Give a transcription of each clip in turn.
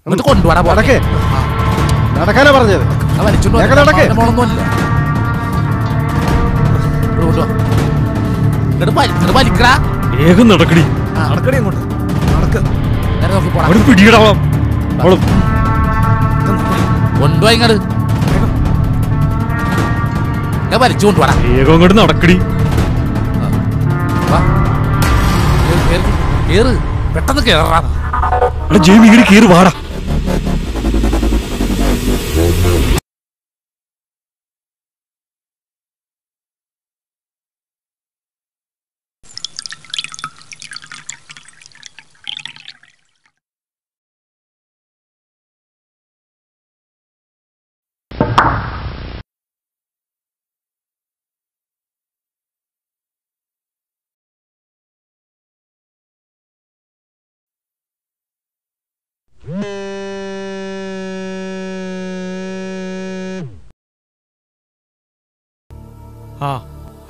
എന്നിട്ട് കൊണ്ടുപോടാ. നടക്കാനാ പറഞ്ഞത്. വേഗം നടക്കടി. നടക്കടി അങ്ങോട്ട്. കൊണ്ടുപോയി ഇങ്ങോട്ട് വലിച്ചു കൊണ്ടുപോടാ. വേഗം അങ്ങോട്ട് നടക്കടി. കേറ്, പെട്ടെന്ന് കേറാ. ജെയ്മി ഇങ്ങനെ കേറി വാടാ.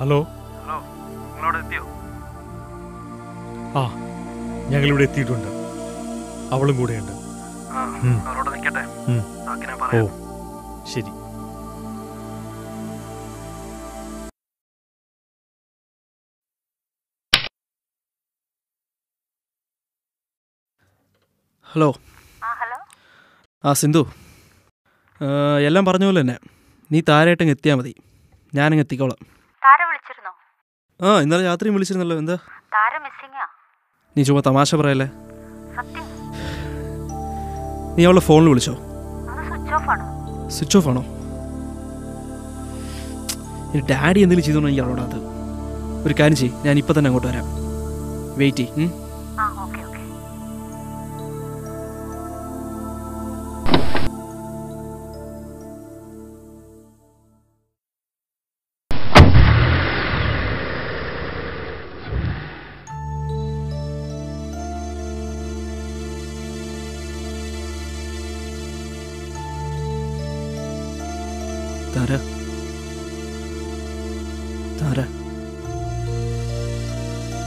ഹലോ, ഞങ്ങളിവിടെ എത്തിയിട്ടുണ്ട്. അവളും കൂടെയുണ്ട്. ഓ ശരി. ഹലോ. സിന്ധു, എല്ലാം പറഞ്ഞ പോലെ തന്നെ നീ താരായിട്ടങ്ങ് എത്തിയാൽ മതി. ഞാനങ്ങ് എത്തിക്കോളാം. ഇന്നലെ രാത്രിയും വിളിച്ചിരുന്നല്ലോ. എന്താ നീ ചുമ്മാ തമാശ പറയല്ലേ? നീ അവളെ ഫോണിൽ വിളിച്ചോ? സ്വിച്ച് ഓഫ് ആണോ? ഇനി ഡാഡി എന്തെങ്കിലും ചെയ്തോണോ എനിക്ക് അവളോടത്. ഒരു കാര്യം ചെയ്യ്, ഞാൻ ഇപ്പം തന്നെ അങ്ങോട്ട് വരാം. വെയിറ്റ് ചെയ്യ്. താര, താര,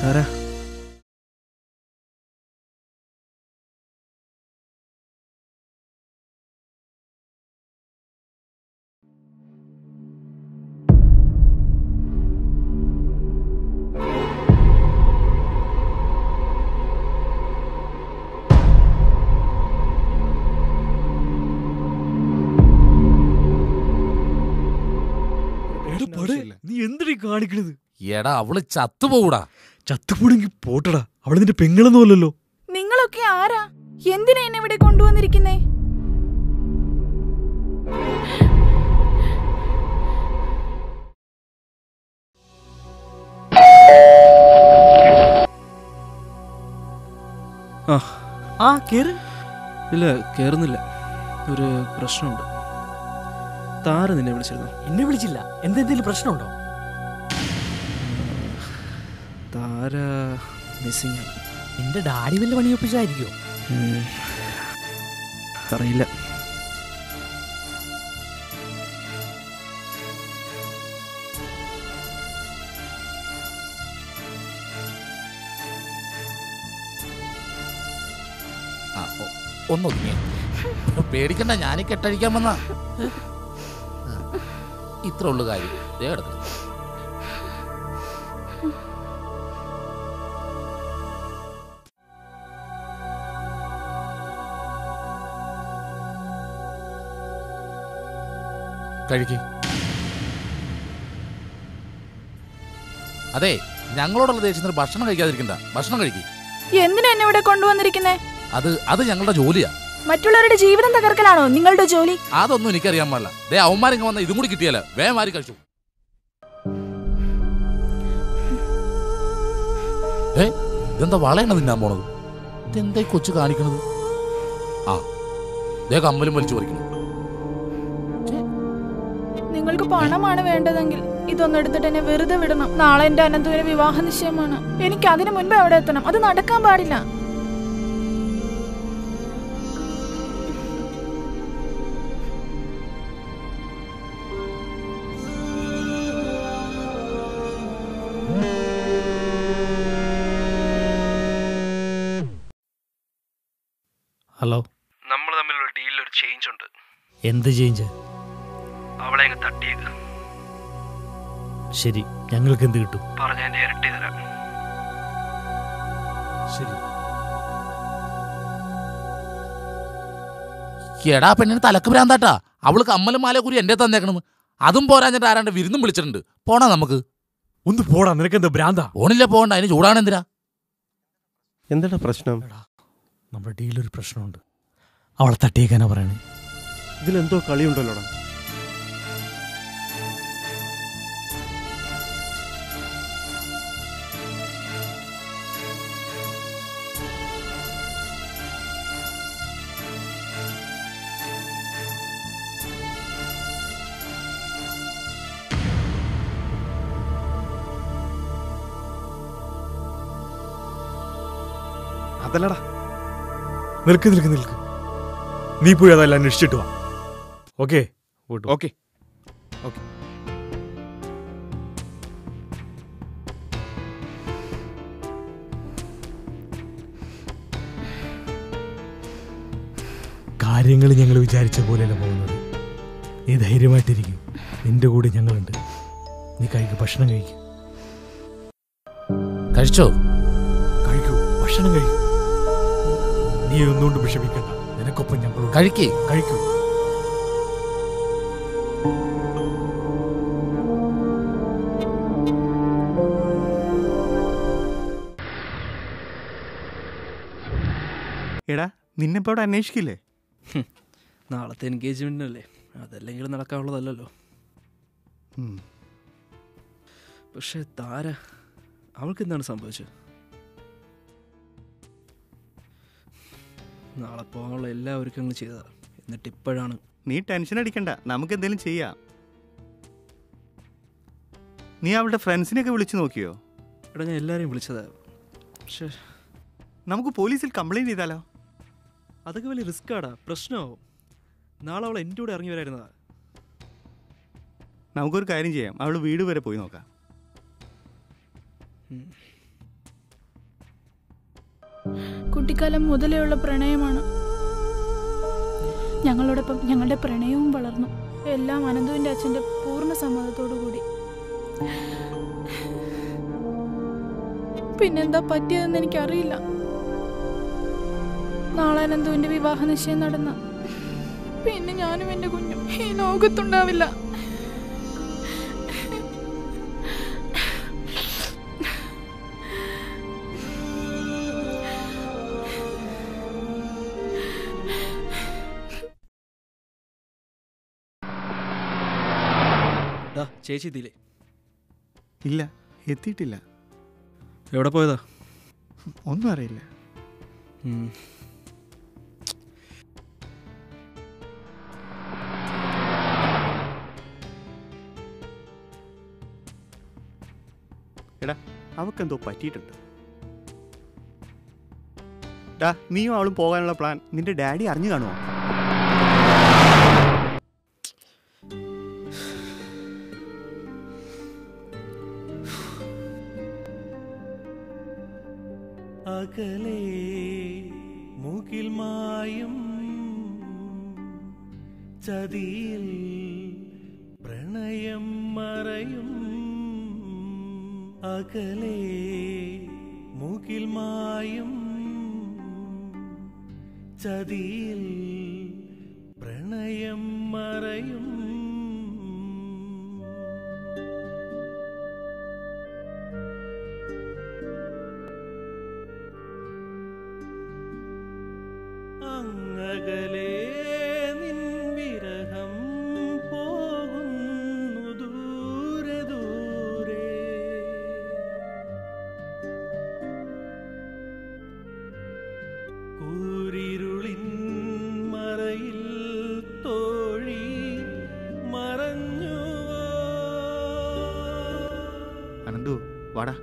താര. നീ എന്തിനാ കാണിക്കണത്? എടാ, അവള് ചത്തുപോകൂടാ. ചത്തുപോണെങ്കി പോട്ടടാ. അവള് നിന്റെ പെങ്ങളൊന്നും അല്ലല്ലോ. നിങ്ങളൊക്കെ ആരാ? എന്തിനാ എന്നെ ഇവിടെ കൊണ്ടുവന്നിരിക്കുന്നേ? ഇല്ല, കേറുന്നില്ല. ഒരു പ്രശ്നമുണ്ട്. താര നിന്നെ വിളിച്ചിരുന്നു? എന്നെ വിളിച്ചില്ല. എന്തെങ്കിലും പ്രശ്നമുണ്ടോ? താര മിസ്സിംഗ് ആണ്. എന്റെ ഡാഡി വല്ല പണിയൊപ്പിച്ചായിരിക്കോ? അറിയില്ല. ഒന്നൊതുങ്ങി, പേടിക്കണ്ട. ഞാനീ കെട്ടഴിക്കാൻ വന്ന ഇത്ര ഉള്ളു കാര്യം. ദേ കിടക്കണം. കഴിക്ക്. അതെ, ഞങ്ങളോടുള്ള ദേഷ്യത്തിന് ഭക്ഷണം കഴിക്കാതിരിക്കണ്ട. ഭക്ഷണം കഴിക്ക്. എന്തിനാ എന്നെ ഇവിടെ കൊണ്ടുവന്നിരിക്കുന്നേ? അത് ഞങ്ങളുടെ ജോലിയാ. മറ്റുള്ളവരുടെ ജീവിതം തകർക്കലാണോ നിങ്ങളുടെ ജോലി? അതൊന്നും എനിക്കറിയാൻ പാടില്ല. ദേ, അവന്മാരിങ്ങ വന്ന ഇതും കൂടി കിട്ടിയാലോ വേഗം മാറി കഴിച്ചു. ഇതെന്താ വളയണ തിന്നാൻ പോണത്? ഇതെന്താ കൊച്ചു കാണിക്കണത്? ദേ കമ്മലും വലിച്ചു പറിക്കണം. നിങ്ങൾക്ക് പണമാണ് വേണ്ടതെങ്കിൽ ഇതൊന്നും എടുത്തിട്ട് എന്നെ വെറുതെ വിടണം. നാളെ എന്റെ അനന്തുവിന് വിവാഹ നിശ്ചയമാണ്. എനിക്ക് അതിനു മുൻപ് അവിടെ എത്തണം. അത് നടക്കാൻ പാടില്ല. ഹലോ. നമ്മൾ എന്ത് ചേഞ്ച്? അവളെ അങ്ങ് തട്ടിയേക്ക്. ശരി, ഞങ്ങൾക്ക് എന്ത് കിട്ടും? പറഞ്ഞതിന്റെ ഇരട്ടി തരാം. ശരി. എടാ പെണ്ണിന് തലക്ക് ഭ്രാന്താട്ടാ. അവള് കമ്മലും മാല കൂടി എന്റെ തന്നേക്കണെന്ന്. അതും പോരാഞ്ഞിട്ട് ആരാണ്ട് വിരുന്നും വിളിച്ചിട്ടുണ്ട്. പോണാ നമുക്ക്. ഒന്ന് പോടാ, നിനക്കെന്താ ഭ്രാന്താ? ഓണില്ല പോകണ്ട, അതിന് ചൂടാണ് എന്തിനാ? എന്താണ് പ്രശ്നം? നമ്മുടെ ഡീലൊരു പ്രശ്നമുണ്ട്. അവളെ തട്ടിയേക്കാനാ പറയണേ. ഇതിലെന്തോ കളിയുണ്ടല്ലോടാ. അതല്ലടാ, നിൽക്ക് നിൽക്ക് നിൽക്ക്. നീ പോയി അതെല്ലാം അന്വേഷിച്ചിട്ട് വാ. Okay okay. കാര്യങ്ങൾ ഞങ്ങൾ വിചാരിച്ച പോലെയല്ല പോകുന്നത്. നീ ധൈര്യമായിട്ടിരിക്കും. നിന്റെ കൂടെ ഞങ്ങളുണ്ട്. നീ ഭക്ഷണം കഴിക്കും. കഴിച്ചോ? കഴിക്കൂ, ഭക്ഷണം കഴിക്കൂ. നീ ഒന്നുകൊണ്ട് വിഷമിക്കണ്ട. നിനക്കൊപ്പം ഞങ്ങളോട് കഴിക്കേ. കഴിക്കൂ. എടാ, നിന്നെപ്പോ അവിടെ അന്വേഷിക്കില്ലേ? നാളത്തെ എൻഗേജ്മെന്റിനല്ലേ, അതല്ലെങ്കിലും നടക്കാനുള്ളതല്ലോ. പക്ഷെ താര, അവൾക്ക് എന്താണ് സംഭവിച്ചത്? നാളെ പോകാനുള്ള എല്ലാ ഒരുക്കങ്ങളും ചെയ്തതാ, എന്നിട്ട് ഇപ്പോഴാണ്. നീ ടെൻഷൻ അടിക്കണ്ട, നമുക്ക് എന്തെങ്കിലും ചെയ്യാം. നീ അവളുടെ ഫ്രണ്ട്സിനെയൊക്കെ വിളിച്ചു നോക്കിയോ? എടാ, ഞാൻ എല്ലാവരെയും വിളിച്ചതാ. പക്ഷേ നമുക്ക് പോലീസിൽ കംപ്ലൈന്റ് ചെയ്താലോ? അതൊക്കെ വലിയ റിസ്ക്കാടാ, പ്രശ്നമാവും. നാളെ അവൾ എൻ്റെ കൂടെ ഇറങ്ങി വരായിരുന്നതാ. നമുക്കൊരു കാര്യം ചെയ്യാം, അവൾ വീട് വരെ പോയി നോക്കാം. കുട്ടിക്കാലം മുതലെയുള്ള പ്രണയമാണ്. ഞങ്ങളോടൊപ്പം ഞങ്ങളുടെ പ്രണയവും വളർന്നു. എല്ലാം അനന്തുവിന്റെ അച്ഛന്റെ പൂർണ്ണ സമ്മതത്തോടു കൂടി. പിന്നെന്താ പറ്റിയതെന്ന് എനിക്കറിയില്ല. നാളെ അനന്തുവിന്റെ വിവാഹ നിശ്ചയം നടന്ന പിന്നെ ഞാനും എന്റെ കുഞ്ഞും ഈ ലോകത്തുണ്ടാവില്ല. ചേച്ചി എത്തിയില്ലേ? ഇല്ല, എത്തിയിട്ടില്ല. എവിടെ പോയതാ? ഒന്നും അറിയില്ല. എടാ, അവക്കെന്തോ പറ്റിയിട്ടുണ്ട്. ഡാ, നീയും അവളും പോകാനുള്ള പ്ലാൻ നിന്റെ ഡാഡി അറിഞ്ഞു കാണുമോ? അകലേ മൂക്കിൽ മായും ചതിയിൽ പ്രണയം മറയും. അകലേ മൂക്കിൽ മായും ചതിയിൽ പ്രണയം മറയും. അങ്ങകലേ നിൻ വിരഹം പോകുന്നു ദൂരെ ദൂരെ. കൂരിരുളിൻ മറയിൽ തോഴി മറഞ്ഞുവോ? അനന്തു, വാടാ.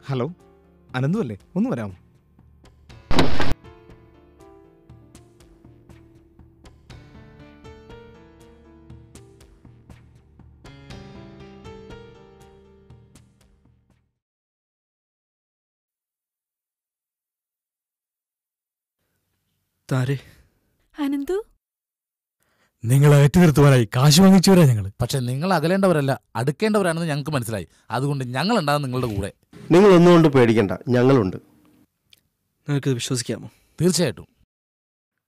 ഹലോ, അനന്തു അല്ലേ? ഒന്ന് വരാമോ? താരെ അനന്തു, നിങ്ങളെ അകറ്റി നിർത്തുവാനായി കാശ് വാങ്ങിച്ചവരാ ഞങ്ങള്. പക്ഷെ നിങ്ങൾ അകലേണ്ടവരല്ല, അടുക്കേണ്ടവരാണെന്ന് ഞങ്ങൾക്ക് മനസ്സിലായി. അതുകൊണ്ട് ഞങ്ങൾ ഉണ്ടാകും നിങ്ങളുടെ കൂടെ. നിങ്ങൾ ഒന്നുകൊണ്ട് പേടിക്കണ്ട, ഞങ്ങളുണ്ട്. നിങ്ങൾക്കിത് വിശ്വസിക്കാമോ? തീർച്ചയായിട്ടും.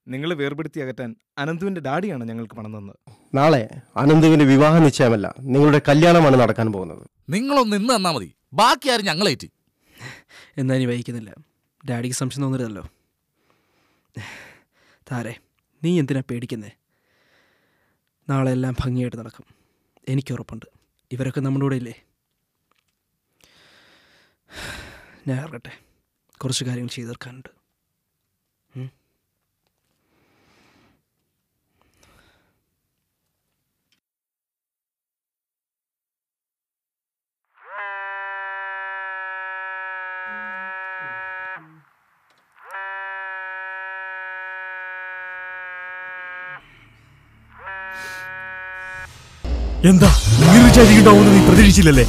നിങ്ങൾ വേർപെടുത്തി അകറ്റാൻ അനന്തുവിന്റെ ഡാഡിയാണ് ഞങ്ങൾക്ക് പണം തന്നത്. നാളെ അനന്തുവിന്റെ വിവാഹ നിശ്ചയമല്ല, നിങ്ങളുടെ കല്യാണമാണ് നടക്കാൻ പോകുന്നത്. നിങ്ങളൊന്ന് ഇന്ന് തന്നാ മതി, ബാക്കി ആരും ഞങ്ങളേറ്റ്. എന്നാ ഇനി വൈകുന്നില്ല. ഡാഡിക്ക് സംശയം തോന്നരുതല്ലോ. താരെ, നീ എന്തിനാ പേടിക്കുന്നേ? നാളെ എല്ലാം ഭംഗിയായിട്ട് നടക്കും. എനിക്കുറപ്പുണ്ട്. ഇവരൊക്കെ നമ്മുടെ കൂടെ ഇല്ലേ? ഞാൻ ഇറങ്ങട്ടെ, കുറച്ച് കാര്യങ്ങൾ ചെയ്തു തീർക്കാനുണ്ട്. എന്താ ഇങ്ങനെ ചതിയുണ്ടാവുമെന്ന് നീ പ്രതീക്ഷിച്ചില്ലല്ലേ?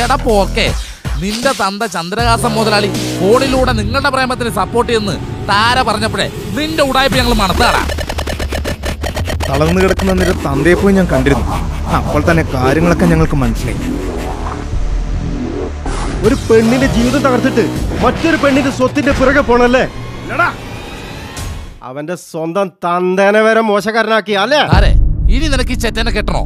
എടാ പോക്കെ, നിന്റെ തന്ത ചന്ദ്രഹാസം മുതലാളി ഫോണിലൂടെ നിങ്ങളുടെ പ്രേമത്തിന് സപ്പോർട്ട് ചെയ്യുന്നു താര പറഞ്ഞപ്പോഴേ നിന്റെ ഉടായ്പ ഞങ്ങൾ മണത്താടാ. തളർന്നു കിടക്കുന്ന നിന്റെ തന്തയെ പോയി ഞാൻ കണ്ടിരുന്നു. അപ്പോൾ തന്നെ കാര്യങ്ങളൊക്കെ ഞങ്ങൾക്ക് മനസ്സിലായി. ഒരു പെണ്ണിന്റെ ജീവിതം തകർത്തിട്ട് മറ്റൊരു പെണ്ണിന്റെ സ്വത്തിന്റെ പിറകെ പോണല്ലേ? അവന്റെ സ്വന്തം തന്തേനെ വരെ മോശക്കാരനാക്കി അല്ലേ? താരെ, ഇനി നിനക്ക് ഈ ചെറ്റനെ കെട്ടണോ?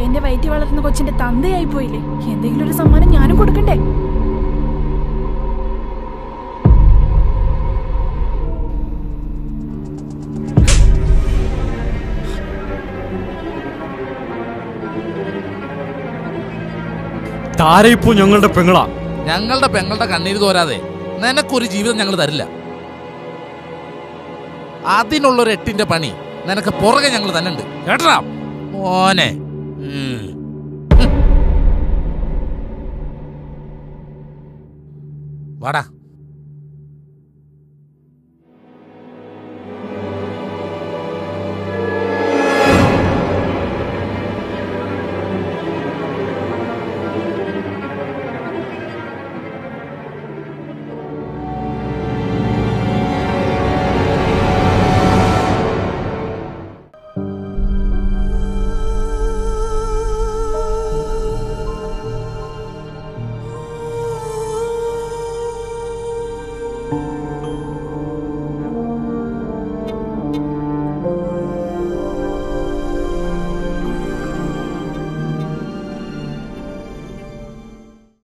എന്റെ വയറ്റി വളർത്തുന്ന കൊച്ചിന്റെ തന്തയായി പോയില്ലേ? എന്തെങ്കിലും ഒരു സമ്മാനം ഞാനും കൊടുക്കണ്ടേ? താര ഇപ്പോ ഞങ്ങളുടെ പെങ്ങളാ. ഞങ്ങളുടെ പെങ്ങളുടെ കണ്ണീര് തോരാതെ നിനക്കൊരു ജീവിതം ഞങ്ങൾ തരില്ല. അതിനുള്ളൊരു 8ന്റെ പണി നിനക്ക് പുറകെ ഞങ്ങൾ തന്നെ ഉണ്ട്. കേട്ടടാ മോനെ. വാടാ.